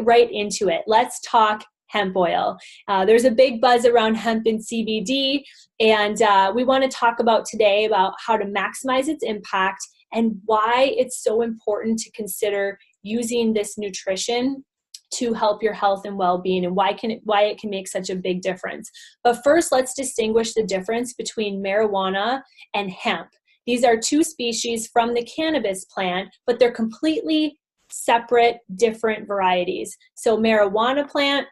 get right into it. Let's talk hemp oil. There's a big buzz around hemp and CBD, and we want to talk about today about how to maximize its impact and why it's so important to consider using this nutrition to help your health and well-being, and why it can make such a big difference. But first, let's distinguish the difference between marijuana and hemp. These are two species from the cannabis plant, but they're completely separate, different varieties. So marijuana plant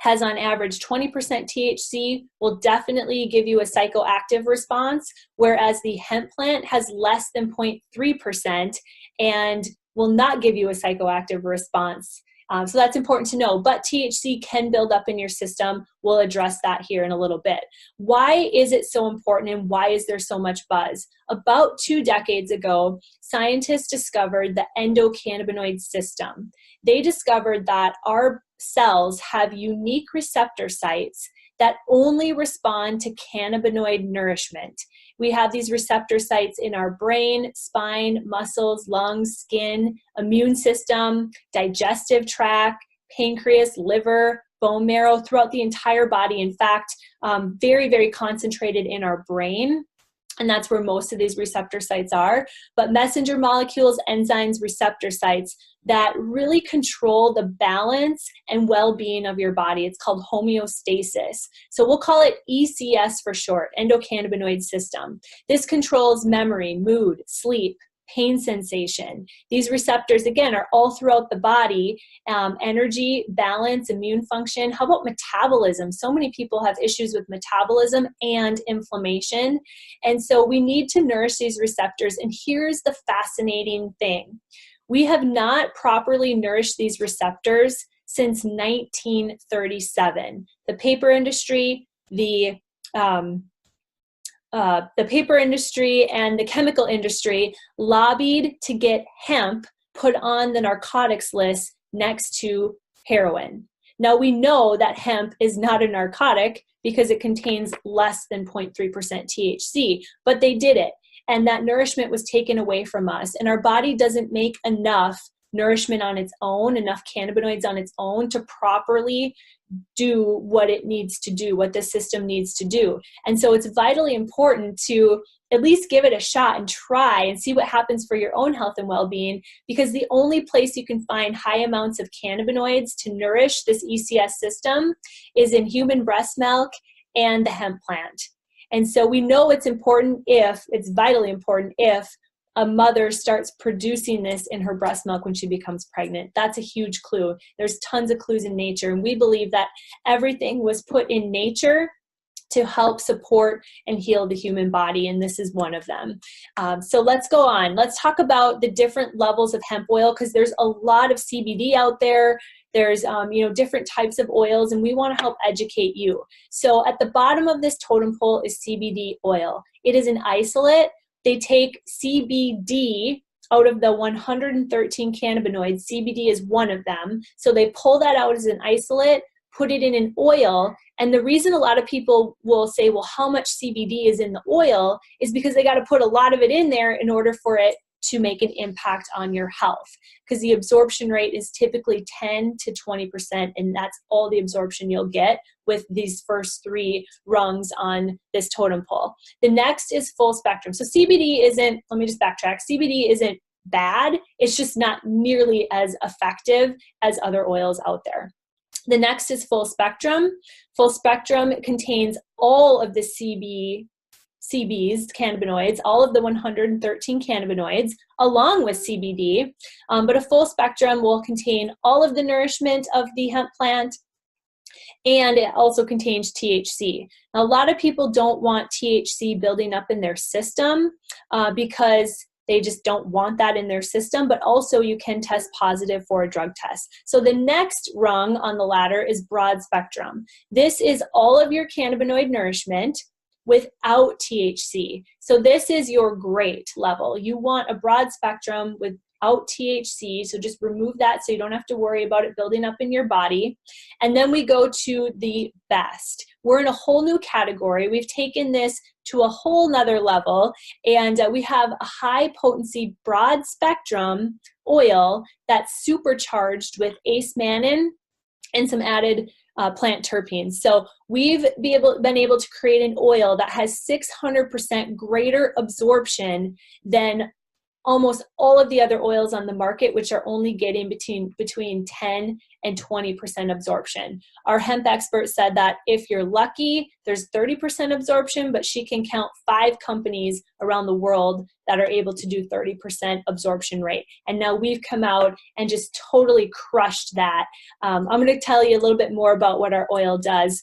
has on average 20% THC, will definitely give you a psychoactive response, whereas the hemp plant has less than 0.3% and will not give you a psychoactive response. So that's important to know, but THC can build up in your system. We'll address that here in a little bit. Why is it so important, and why is there so much buzz? About 2 decades ago, scientists discovered the endocannabinoid system. They discovered that our cells have unique receptor sites that only respond to cannabinoid nourishment. We have these receptor sites in our brain, spine, muscles, lungs, skin, immune system, digestive tract, pancreas, liver, bone marrow, throughout the entire body. In fact, very, very concentrated in our brain. And that's where most of these receptor sites are. But messenger molecules, enzymes, receptor sites that really control the balance and well-being of your body. It's called homeostasis. So we'll call it ECS for short, endocannabinoid system. This controls memory, mood, sleep, pain sensation. These receptors, again, are all throughout the body. Energy, balance, immune function. How about metabolism? So many people have issues with metabolism and inflammation. And so we need to nourish these receptors. And here's the fascinating thing. We have not properly nourished these receptors since 1937. The paper industry, the paper industry and the chemical industry lobbied to get hemp put on the narcotics list next to heroin. Now we know that hemp is not a narcotic because it contains less than 0.3% THC, but they did it. And that nourishment was taken away from us. And our body doesn't make enough nourishment on its own, enough cannabinoids on its own to properly do what it needs to do, what the system needs to do. And so it's vitally important to at least give it a shot and try and see what happens for your own health and well-being, because the only place you can find high amounts of cannabinoids to nourish this ECS system is in human breast milk and the hemp plant. And so we know it's vitally important if a mother starts producing this in her breast milk when she becomes pregnant. That's a huge clue. There's tons of clues in nature, and we believe that everything was put in nature to help support and heal the human body, and this is one of them. So let's go on. Let's talk about the different levels of hemp oil, because there's a lot of CBD out there. There's different types of oils, and we want to help educate you. So at the bottom of this totem pole is CBD oil. It is an isolate. They take CBD out of the 113 cannabinoids. CBD is one of them. So they pull that out as an isolate, put it in an oil. And the reason a lot of people will say, well, how much CBD is in the oil is because they got to put a lot of it in there in order for it to make an impact on your health, because the absorption rate is typically 10 to 20%, and that's all the absorption you'll get with these first 3 rungs on this totem pole. The next is full spectrum. So CBD isn't, let me just backtrack, CBD isn't bad, it's just not nearly as effective as other oils out there. The next is full spectrum. Full spectrum contains all of the CBs, cannabinoids, all of the 113 cannabinoids, along with CBD, but a full spectrum will contain all of the nourishment of the hemp plant, and it also contains THC. Now, a lot of people don't want THC building up in their system because they just don't want that in their system, but also you can test positive for a drug test. So the next rung on the ladder is broad spectrum. This is all of your cannabinoid nourishment without THC. So this is your great level. You want a broad spectrum with without THC. So just remove that so you don't have to worry about it building up in your body. And then we go to the best. We're in a whole new category. We've taken this to a whole nother level, and we have a high potency broad spectrum oil that's supercharged with Acemannan and some added plant terpenes. So we've been able to create an oil that has 600% greater absorption than almost all of the other oils on the market, which are only getting between 10 and 20% absorption. Our hemp expert said that if you're lucky, there's 30% absorption, but she can count 5 companies around the world that are able to do 30% absorption rate. And now we've come out and just totally crushed that. I'm going to tell you a little bit more about what our oil does.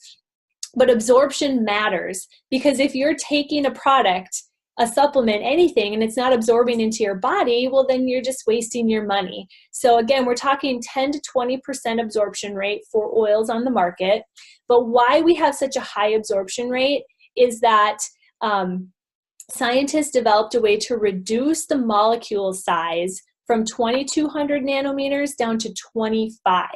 But absorption matters, because if you're taking a product, a supplement, anything, and it's not absorbing into your body, well, then you're just wasting your money. So again, we're talking 10 to 20% absorption rate for oils on the market. But why we have such a high absorption rate is that scientists developed a way to reduce the molecule size from 2,200 nanometers down to 25.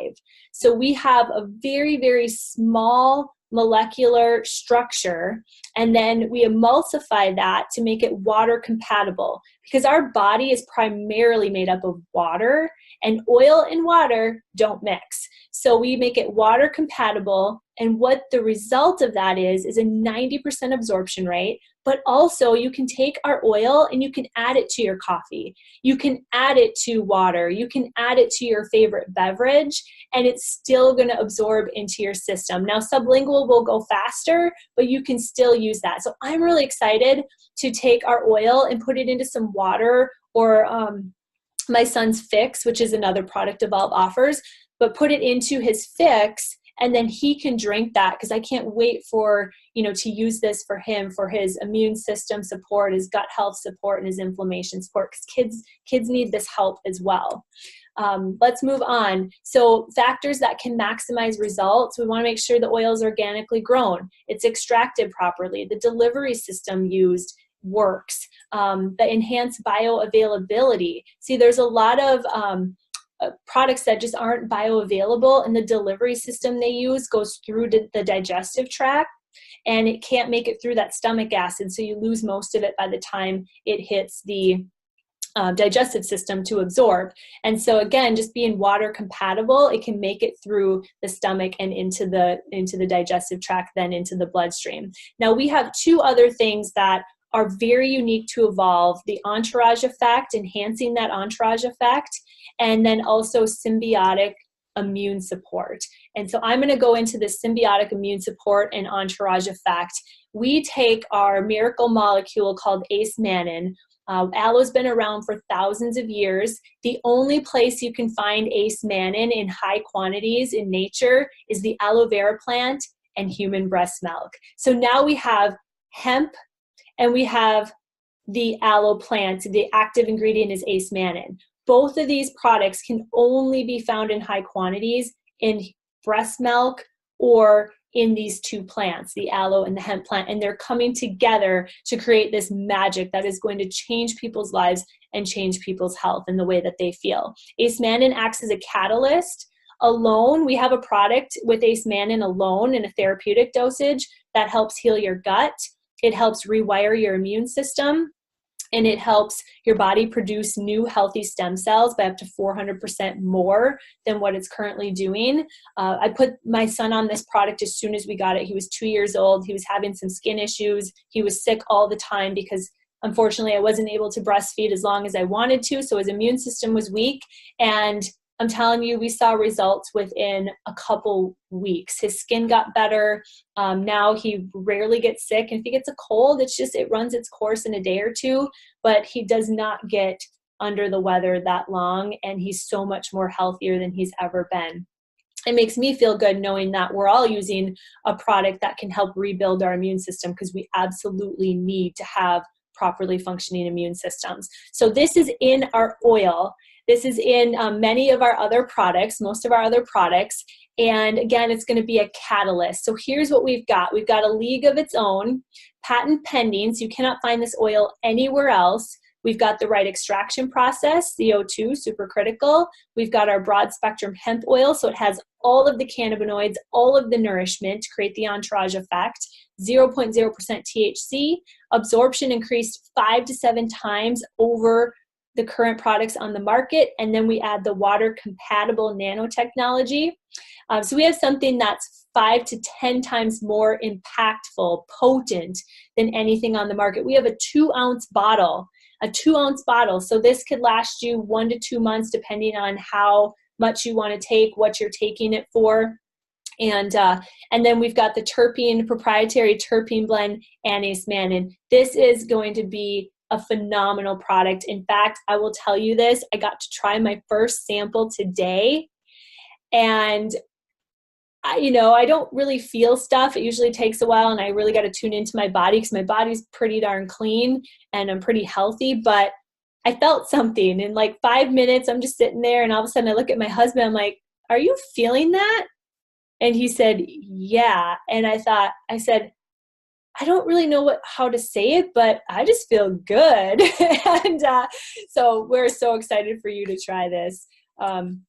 So we have a very, very small molecular structure, and then we emulsify that to make it water compatible, because our body is primarily made up of water, and oil and water don't mix. So we make it water compatible, and what the result of that is a 90% absorption rate. But also you can take our oil and you can add it to your coffee. You can add it to water. You can add it to your favorite beverage, and it's still going to absorb into your system. Now, sublingual will go faster, but you can still use that. So I'm really excited to take our oil and put it into some water, or my son's fix, which is another product Evolv offers, but put it into his fix, and then he can drink that, because I can't wait for, to use this for him, for his immune system support, his gut health support, and his inflammation support, because kids need this help as well. Let's move on. So factors that can maximize results: we want to make sure the oil is organically grown, it's extracted properly, the delivery system used works, the enhanced bioavailability. See, there's a lot of products that just aren't bioavailable, and the delivery system they use goes through the digestive tract, and it can't make it through that stomach acid, so you lose most of it by the time it hits the digestive system to absorb. And so again, just being water compatible, it can make it through the stomach and into the digestive tract, then into the bloodstream. Now we have 2 other things that are very unique to Evolv: the Entourage Effect, enhancing that Entourage Effect, and then also Symbiotic immune support. And so I'm going to go into the Symbiotic immune support and Entourage Effect. We take our miracle molecule called Acemannan. Aloe's been around for thousands of years. The only place you can find Acemannan in high quantities in nature is the aloe vera plant and human breast milk. So now we have hemp, and we have the aloe plant. The active ingredient is Acemannan. Both of these products can only be found in high quantities in breast milk or in these 2 plants, the aloe and the hemp plant, and they're coming together to create this magic that is going to change people's lives and change people's health and the way that they feel. Acemannan acts as a catalyst. Alone, we have a product with Acemannan alone in a therapeutic dosage that helps heal your gut. It helps rewire your immune system, and it helps your body produce new healthy stem cells by up to 400% more than what it's currently doing. I put my son on this product as soon as we got it. He was 2 years old. He was having some skin issues. He was sick all the time because, unfortunately, I wasn't able to breastfeed as long as I wanted to, so his immune system was weak. And I'm telling you, we saw results within a couple weeks. His skin got better. Now he rarely gets sick. And if he gets a cold, it runs its course in a day or 2, but he does not get under the weather that long. And he's so much more healthier than he's ever been. It makes me feel good knowing that we're all using a product that can help rebuild our immune system, because we absolutely need to have properly functioning immune systems. So this is in our oil. This is in many of our other products, most of our other products. And again, it's going to be a catalyst. So here's what we've got. We've got a league of its own, patent pending, so you cannot find this oil anywhere else. We've got the right extraction process, CO2, supercritical. We've got our broad spectrum hemp oil, so it has all of the cannabinoids, all of the nourishment to create the entourage effect, 0.0% THC. Absorption increased 5 to 7 times over the current products on the market. And then we add the water compatible nanotechnology. So we have something that's 5 to 10 times more impactful, potent than anything on the market. We have a 2-ounce bottle, So this could last you 1 to 2 months, depending on how much you want to take, what you're taking it for. And then we've got the terpene, proprietary terpene blend, and Acemannan. This is going to be a phenomenal product. In fact, I will tell you this, I got to try my first sample today, and I don't really feel stuff. It usually takes a while, and I really got to tune into my body because my body's pretty darn clean and I'm pretty healthy, but I felt something in like 5 minutes. I'm just sitting there, and all of a sudden I look at my husband. I'm like, "Are you feeling that?" And he said, "Yeah." And I said, I don't really know how to say it, but I just feel good. And so we're so excited for you to try this.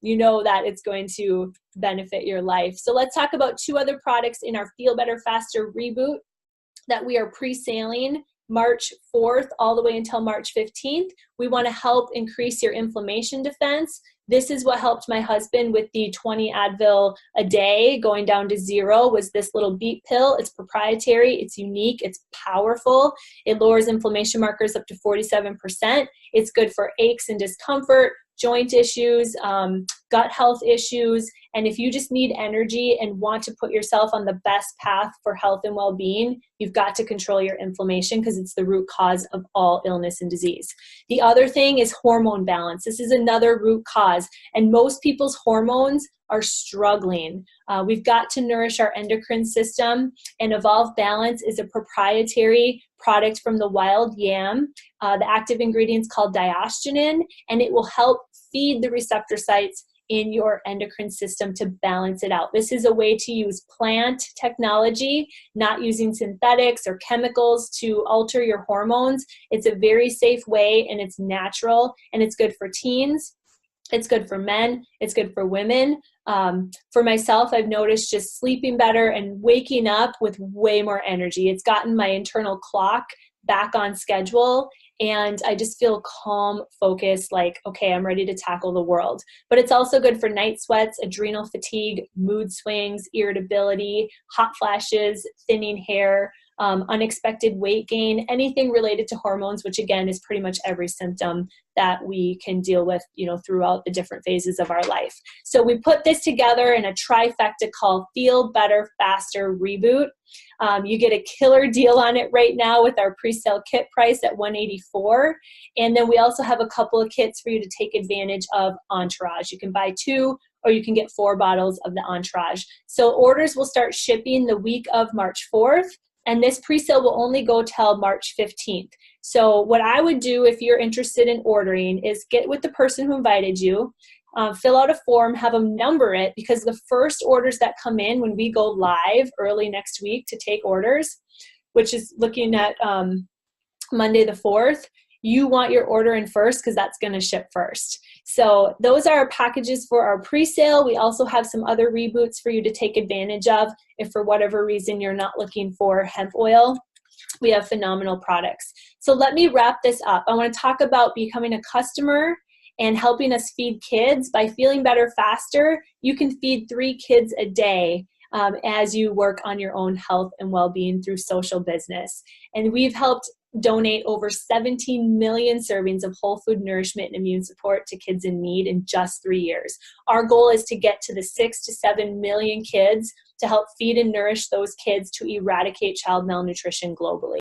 You know that it's going to benefit your life. So let's talk about 2 other products in our Feel Better Faster reboot that we are pre-sailing March 4th all the way until March 15th. We want to help increase your inflammation defense. This is what helped my husband with the 20 Advil a day going down to 0, was this little beet pill. It's proprietary, it's unique, it's powerful. It lowers inflammation markers up to 47%. It's good for aches and discomfort, joint issues, gut health issues. And if you just need energy and want to put yourself on the best path for health and well-being, you've got to control your inflammation because it's the root cause of all illness and disease. The other thing is hormone balance. This is another root cause, and most people's hormones are struggling. We've got to nourish our endocrine system, and Evolv Balance is a proprietary product from the wild yam. The active ingredient is called diosgenin, and it will help feed the receptor sites in your endocrine system to balance it out. This is a way to use plant technology, not using synthetics or chemicals to alter your hormones. It's a very safe way, and it's natural, and it's good for teens. It's good for men. It's good for women. For myself, I've noticed just sleeping better and waking up with way more energy. It's gotten my internal clock back on schedule, and I just feel calm, focused, like, okay, I'm ready to tackle the world. But it's also good for night sweats, adrenal fatigue, mood swings, irritability, hot flashes, thinning hair, unexpected weight gain, anything related to hormones, which again is pretty much every symptom that we can deal with, throughout the different phases of our life. So we put this together in a trifecta called Feel Better Faster Reboot. You get a killer deal on it right now with our pre-sale kit price at $184. And then we also have a couple of kits for you to take advantage of Entourage. You can buy 2 or you can get 4 bottles of the Entourage. So orders will start shipping the week of March 4th. And this pre-sale will only go till March 15th. So what I would do if you're interested in ordering is get with the person who invited you, fill out a form, have them number it, because the first orders that come in when we go live early next week to take orders, which is looking at Monday the 4th, you want your order in first because that's going to ship first. So those are our packages for our pre-sale. We also have some other reboots for you to take advantage of if for whatever reason you're not looking for hemp oil. We have phenomenal products. So let me wrap this up. I want to talk about becoming a customer and helping us feed kids. By feeling better faster, you can feed 3 kids a day as you work on your own health and well-being through social business. And we've helped donate over 17 million servings of whole food nourishment and immune support to kids in need in just 3 years. Our goal is to get to the 6 to 7 million kids to help feed and nourish those kids to eradicate child malnutrition globally.